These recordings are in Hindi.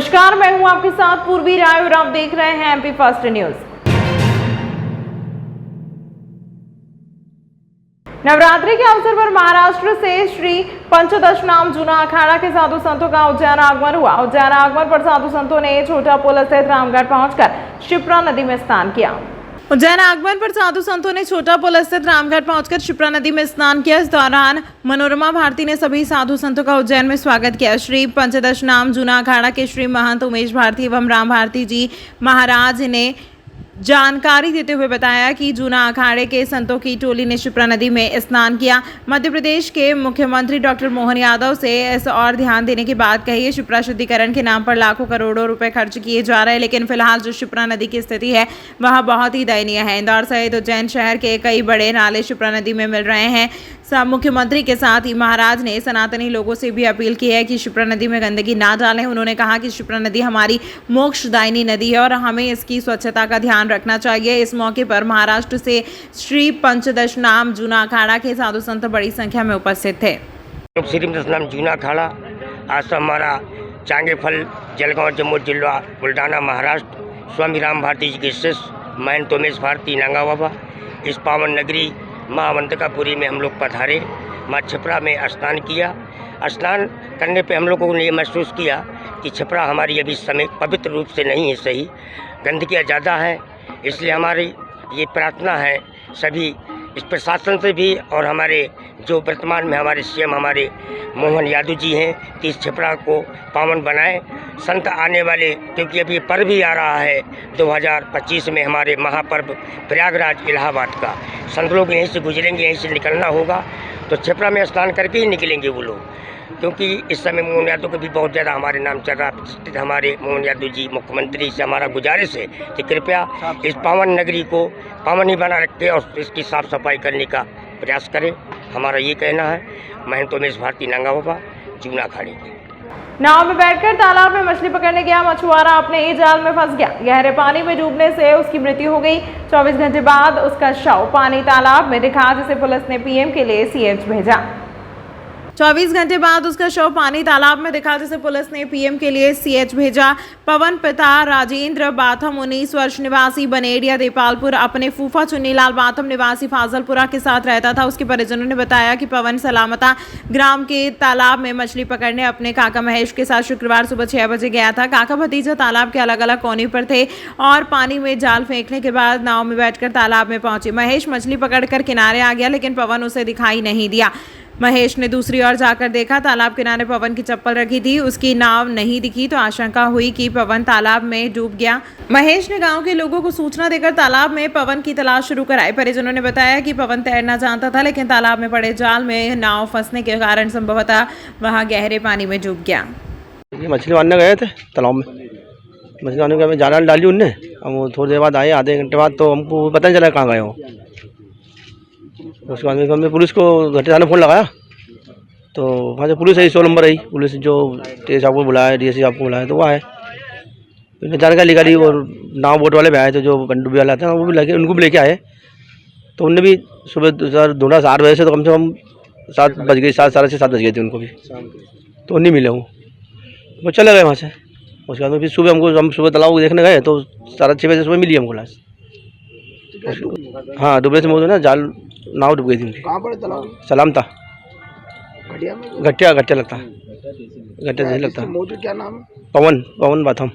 नमस्कार, मैं हूं आपके साथ पूर्वी राय और आप देख रहे हैं एमपी फर्स्ट न्यूज। नवरात्रि के अवसर पर महाराष्ट्र से श्री पंचदशनाम जूना अखाड़ा के साधु संतों का उज्जैन आगमन हुआ। उज्जैन आगमन पर साधु संतों ने छोटा पुल स्थित रामगढ़ पहुंचकर शिप्रा नदी में स्नान किया। उज्जैन आगमन पर साधु संतों ने छोटा पुल स्थित रामगढ़ पहुंचकर शिप्रा नदी में स्नान किया। इस दौरान मनोरमा भारती ने सभी साधु संतों का उज्जैन में स्वागत किया। श्री पंचदशनाम जूना अखाड़ा के श्री महंत उमेश भारती एवं राम भारती जी महाराज ने जानकारी देते हुए बताया कि जूना अखाड़े के संतों की टोली ने शिप्रा नदी में स्नान किया। मध्य प्रदेश के मुख्यमंत्री डॉक्टर मोहन यादव से इस और ध्यान देने की बात कही है। शिप्रा शुद्धिकरण के नाम पर लाखों करोड़ों रुपए खर्च किए जा रहे हैं, लेकिन फिलहाल जो शिप्रा नदी की स्थिति है वह बहुत ही दयनीय है। इंदौर सहित उज्जैन शहर के कई बड़े नाले शिप्रा नदी में मिल रहे हैं। मुख्यमंत्री के साथ ही महाराज ने सनातनी लोगों से भी अपील की है कि शिप्रा नदी में गंदगी ना डालें। उन्होंने कहा कि शिप्रा नदी हमारी मोक्षदायिनी नदी है और हमें इसकी स्वच्छता का ध्यान रखना चाहिए। इस मौके पर महाराष्ट्र से श्री पंचदशनाम जूना अखाड़ा के साधु संत बड़ी संख्या में उपस्थित थे। श्री पंचदशनाम जूना अखाड़ा आज हमारा चांगेफल जलगांव जम्मू जिला बुल्डाना महाराष्ट्र स्वामी राम भारती जी के शिष्य महंत उमेश भारती नंगा बाबा इस पावन नगरी माँ अवंतिकापुरी में हम लोग पधारे। माँ छिप्रा में स्नान किया। स्नान करने पे हम लोगों ने ये महसूस किया कि छिप्रा हमारी अभी समय पवित्र रूप से नहीं है सही, गंदगियाँ ज़्यादा है। इसलिए हमारी ये प्रार्थना है सभी इस प्रशासन से भी और हमारे जो वर्तमान में हमारे सीएम हमारे मोहन यादव जी हैं कि इस छिप्रा को पावन बनाएं। संत आने वाले, क्योंकि अभी पर्व भी आ रहा है 2025 में हमारे महापर्व प्रयागराज इलाहाबाद का, संत लोग यहीं से गुजरेंगे, यहीं से निकलना होगा तो छिप्रा में स्नान करके ही निकलेंगे वो लोग, क्योंकि इस समय मोहन यादव का भी बहुत ज़्यादा हमारे नाम चल रहा है। हमारे मोहन यादव जी मुख्यमंत्री से हमारा गुजारिश है कि कृपया इस पावन नगरी को पावन ही बना रखे और इसकी साफ़ सफाई करने का प्रयास करें। हमारा ये कहना है। महंत उमेश भारती नंगा बाबा जूना अखाड़े के। नाव में बैठकर तालाब में मछली पकड़ने गया मछुआरा अपने ही जाल में फंस गया। गहरे पानी में डूबने से उसकी मृत्यु हो गई। 24 घंटे बाद उसका शव पानी तालाब में दिखा, जिसे पुलिस ने पीएम के लिए सीएच भेजा। 24 घंटे बाद उसका शव पानी तालाब में दिखा, जिसे पुलिस ने पीएम के लिए सीएच भेजा। पवन पिता राजेंद्र बाथम 19 वर्ष निवासी बनेड़िया देपालपुर अपने फूफा चुन्नीलाल बाथम निवासी फाजलपुरा के साथ रहता था। उसके परिजनों ने बताया कि पवन सलामता ग्राम के तालाब में मछली पकड़ने अपने काका महेश के साथ शुक्रवार सुबह 6 बजे गया था। काका भतीजा तालाब के अलग अलग कोने पर थे और पानी में जाल फेंकने के बाद नाव में बैठकर तालाब में पहुंचे। महेश मछली पकड़कर किनारे आ गया, लेकिन पवन उसे दिखाई नहीं दिया। महेश ने दूसरी ओर जाकर देखा, तालाब किनारे पवन की चप्पल रखी थी। उसकी नाव नहीं दिखी तो आशंका हुई कि पवन तालाब में डूब गया। महेश ने गांव के लोगों को सूचना देकर तालाब में पवन की तलाश शुरू कराई। परिजनों ने बताया कि पवन तैरना जानता था, लेकिन तालाब में पड़े जाल में नाव फंसने के कारण संभवतः वहां गहरे पानी में डूब गया। ये मछली मारने गए थे तालाब में, मछली मारने के जाल डाली उनने। हम थोड़ी देर बाद आए, आधे घंटे बाद, तो हमको पता नहीं चला कहाँ गए हो। उसके बाद हमने पुलिस को घंटे थाने फ़ोन लगाया तो वहाँ से पुलिस है 100 नंबर आई। पुलिस जो टीएस साहब को बुलाया, डीएसपी साहब को बुलाया तो वो आए, उन्हें जानकारी निकाली और नाव बोट वाले भी आए थे, जो पनडुब्बी वाले आते हैं वो भी लेके, उनको भी लेके आए। तो उनने भी सुबह ढूंढा 8 बजे से, तो कम से कम 7 बज गई, 7 साढ़े 7 बज गए थे उनको भी, तो नहीं मिले वो चले गए वहाँ से। उसके बाद फिर सुबह हम सुबह तालाब को देखने गए तो 6:30 बजे सुबह मिली हमको लाश। हाँ, डूबने से मौत ना, जाल नाव डूब गई थी उनकी। कहाँ पर तालाब? सलाम था, घटिया लगता, घटिया नहीं लगता। मौजूद क्या नाम है? पवन बाथम।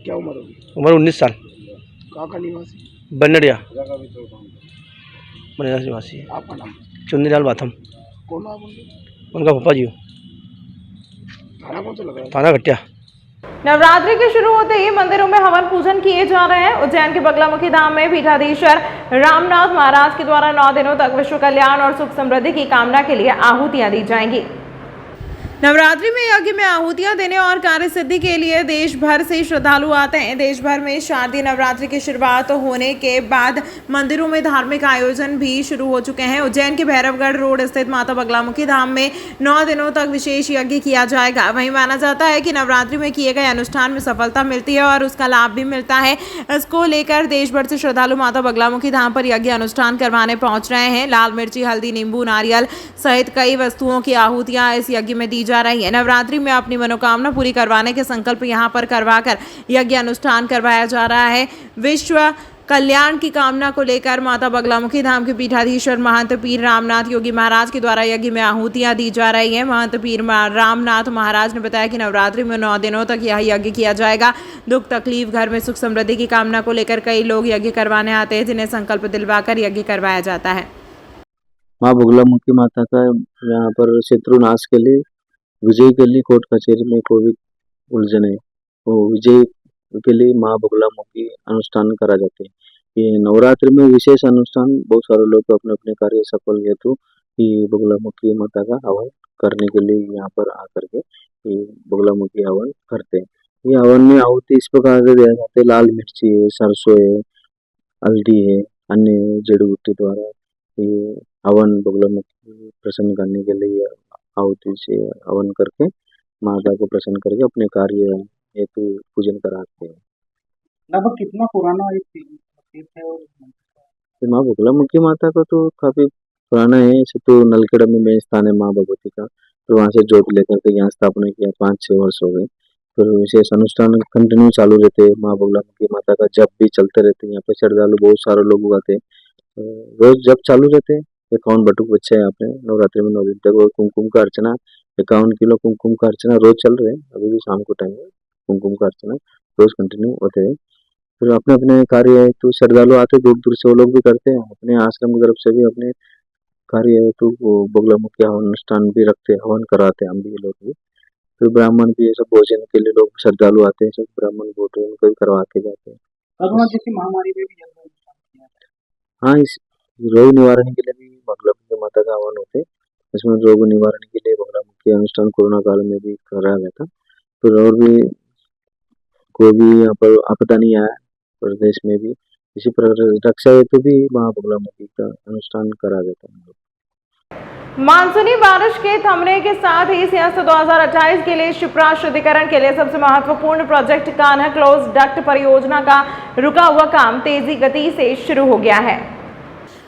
क्या उम्र होगी? उम्र 19 साल। कहाँ का निवासी? बनेड़िया निवासी। आपका नाम? चुन्नीलाल बाथम। कौन आप उनके? उनका पापा जी हो। थाना कौन सा लग रहा है? थाना घटिया। नवरात्रि के शुरू होते ही मंदिरों में हवन पूजन किए जा रहे हैं। उज्जैन के बगलामुखी धाम में पीठाधीश्वर रामनाथ महाराज के द्वारा 9 दिनों तक विश्व कल्याण और सुख समृद्धि की कामना के लिए आहुतियां दी जाएंगी। नवरात्रि में यज्ञ में आहुतियां देने और कार्य सिद्धि के लिए देश भर से श्रद्धालु आते हैं। देश भर में शारदीय नवरात्रि की शुरुआत होने के बाद मंदिरों में धार्मिक आयोजन भी शुरू हो चुके हैं। उज्जैन के भैरवगढ़ रोड स्थित माता बगलामुखी धाम में 9 दिनों तक विशेष यज्ञ किया जाएगा। वहीं माना जाता है कि नवरात्रि में किए गए अनुष्ठान में सफलता मिलती है और उसका लाभ भी मिलता है। इसको लेकर देश भर से श्रद्धालु माता बगलामुखी धाम पर यज्ञ अनुष्ठान करवाने पहुंच रहे हैं। लाल मिर्ची, हल्दी, नींबू, नारियल सहित कई वस्तुओं की आहुतियां इस यज्ञ में दी जा रही है। नवरात्रि में अपनी मनोकामना पूरी करवाने के संकल्प यहाँ पर करवाकर यज्ञ अनुष्ठान करवाया जा रहा है। विश्व कल्याण की कामना को लेकर माता बगलामुखी धाम के पीठाधीश्वर महंत पीर रामनाथ योगी महाराज के द्वारा यज्ञ में आहुतियां दी जा रही हैं। महंत पीर रामनाथ महाराज ने बताया कि नवरात्रि में 9 दिनों तक यह यज्ञ किया जाएगा। दुख तकलीफ, घर में सुख समृद्धि की कामना को लेकर कई लोग यज्ञ करवाने आते हैं, जिन्हें संकल्प दिलवाकर यज्ञ करवाया जाता है। माँ बगलामुखी माता का यहाँ पर शत्रुनाश के लिए, विजय के लिए कोर्ट कचहरी में कोई उलझन है वो विजय के लिए माँ बगलामुखी अनुष्ठान करा जाते हैं। ये नवरात्रि में विशेष अनुष्ठान बहुत सारे लोग अपने अपने कार्य सफल हेतु ये बगलामुखी माता का हवन करने के लिए यहाँ पर आकर के ये बगलामुखी हवन करते हैं। ये हवन में आहुति इस प्रकार से दिया जाता है, लाल मिर्ची है, सरसों है, हल्दी है, अन्य जड़ी बूटी द्वारा ये हवन बगलामुखी प्रसन्न करने के लिए आहुति से हवन करके माता को प्रसन्न करके अपने कार्य हेतु पूजन कराते हैं। लगभग कितना पुराना तीर्थ है? और माँ बगलामुखी माता का तो काफी पुराना है। ऐसे तो नलखेड़ा में मेन स्थान है माँ भगवती का, तो वहाँ से जोत लेकर के यहाँ स्थापना किया 5-6 वर्ष हो गए। फिर विशेष अनुष्ठान कंटिन्यू चालू रहते हैं। माँ बगलामुखी माता का जब भी चलते रहते हैं। यहाँ पे श्रद्धालु बहुत सारे लोग आते हैं, रोज जब चालू रहते हैं। 51 बटुक बच्चे हैं यहाँ पे नवरात्रि में 9 दिन तक। और कुमकुम का अर्चना 51 किलो कुमकुम का अर्चना रोज चल रहे हैं। अभी भी शाम को टाइम है, कुमकुम का अर्चना रोज कंटिन्यू होते हैं। फिर अपने अपने कार्य हेतु श्रद्धालु आते, दूर दूर से वो लोग भी करते हैं। अपने आश्रम की तरफ से भी अपने कार्य हेतु वो बगलामुखी हवन अनुष्ठान भी रखते हैं, हवन कराते हैं हम भी, ये लोग भी। फिर ब्राह्मण भी ये सब भोजन के लिए लोग श्रद्धालु आते हैं, सब ब्राह्मण भोजन उनको भी करवा के जाते हैं। कोरोना जैसी महामारी में भी यज्ञ अनुष्ठान किया है। हाँ, इस रोग निवारण के लिए भी बगलामुखी माता का हवन होते हैं। इसमें रोग निवारण के लिए बगलामुखी अनुष्ठान कोरोना काल में भी कराया गया था। फिर और भी कोई भी यहाँ पर आपदा नहीं आया प्रदेश में भी। इसी प्रकार रक्षा हेतु भी वहाँ बगलामुखी का अनुष्ठान करा जाता है। मानसूनी बारिश के थमने के साथ ही सिंहस्थ 2028 के लिए शिप्रा शुद्धिकरण के लिए सबसे महत्वपूर्ण प्रोजेक्ट कान्हा क्लोज डक्ट परियोजना का रुका हुआ काम तेजी गति से शुरू हो गया है।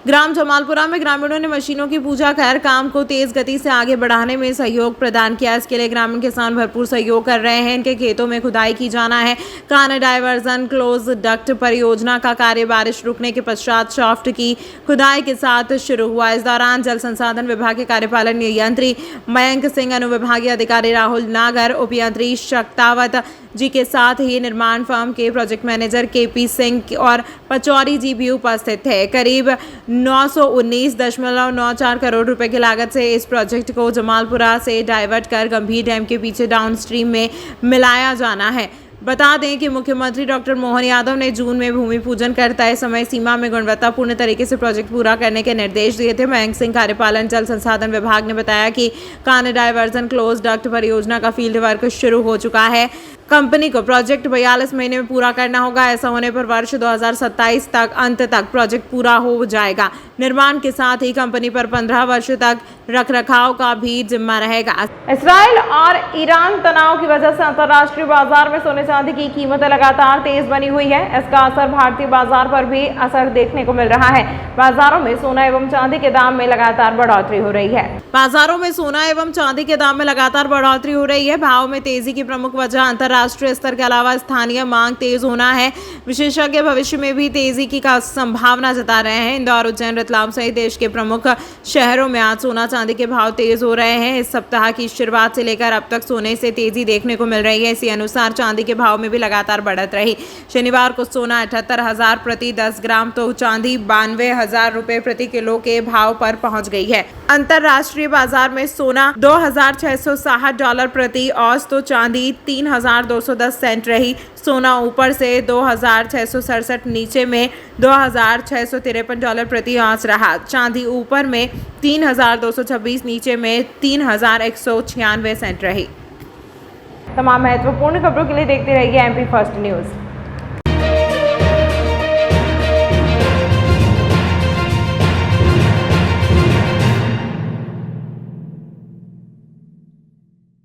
ग्राम जमालपुरा में ग्रामीणों ने मशीनों की पूजा कर काम को तेज गति से आगे बढ़ाने में सहयोग प्रदान किया। इसके लिए ग्रामीण किसान भरपूर सहयोग कर रहे हैं। इनके खेतों में खुदाई की जाना है। कान्हा डायवर्जन क्लोज डक्ट परियोजना का कार्य बारिश रुकने के पश्चात शाफ्ट की खुदाई के साथ शुरू हुआ। इस दौरान जल संसाधन विभाग के कार्यपालन यंत्री मयंक सिंह, अनुविभागीय अधिकारी राहुल नागर, उपयंत्री शक्तावत जी के साथ ही निर्माण फर्म के प्रोजेक्ट मैनेजर केपी सिंह और पचौरी जी भी उपस्थित थे। करीब 919.94 करोड़ रुपए की लागत से इस प्रोजेक्ट को जमालपुरा से डाइवर्ट कर गंभीर डैम के पीछे डाउनस्ट्रीम में मिलाया जाना है। बता दें कि मुख्यमंत्री डॉक्टर मोहन यादव ने जून में भूमि पूजन कर तय समय सीमा में गुणवत्तापूर्ण तरीके से प्रोजेक्ट पूरा करने के निर्देश दिए थे। मयंक सिंह, कार्यपालन जल संसाधन विभाग, ने बताया कि कान्हा डायवर्जन क्लोज डक्ट परियोजना का फील्ड वर्क शुरू हो चुका है। कंपनी को प्रोजेक्ट 42 महीने में पूरा करना होगा। ऐसा होने पर वर्ष 2027 तक अंत तक प्रोजेक्ट पूरा हो जाएगा। निर्माण के साथ ही कंपनी पर 15 वर्ष तक रखरखाव का भी जिम्मा रहेगा। इस्राइल और ईरान तनाव की वजह से अंतर्राष्ट्रीय बाजार में सोने चांदी की कीमतें लगातार तेज बनी हुई है। इसका असर भारतीय बाजार पर भी असर देखने को मिल रहा है। बाजारों में सोना एवं चांदी के दाम में लगातार बढ़ोतरी हो रही है। बाजारों में सोना एवं चांदी के दाम में लगातार बढ़ोतरी हो रही है। भाव में तेजी की प्रमुख वजह अंतर्राष्ट्रीय स्तर के अलावा स्थानीय मांग तेज होना है। विशेषज्ञ भविष्य में भी तेजी की संभावना जता रहे हैं। इंदौर, उज्जैन, रतलाम सहित देश के प्रमुख शहरों में आज सोना चांदी के भाव तेज हो रहे हैं। इस सप्ताह की शुरुआत से लेकर अब तक सोने से तेजी देखने को मिल रही है। इसी अनुसार चांदी के भाव में भी लगातार बढ़त रही। शनिवार को सोना 78,000 प्रति 10 ग्राम तो चांदी 92,000 रुपए प्रति किलो के भाव पर पहुंच गई है। अंतरराष्ट्रीय बाजार में सोना $2,660 प्रति औंस तो चांदी 3,210 सेंट रही। सोना ऊपर से 2,667, नीचे में $2,653 प्रति औंस रहा। चांदी ऊपर में 3,226, नीचे में 3,196 सेंट रही। तमाम महत्वपूर्ण खबरों के लिए देखते रहिए MP फर्स्ट न्यूज़।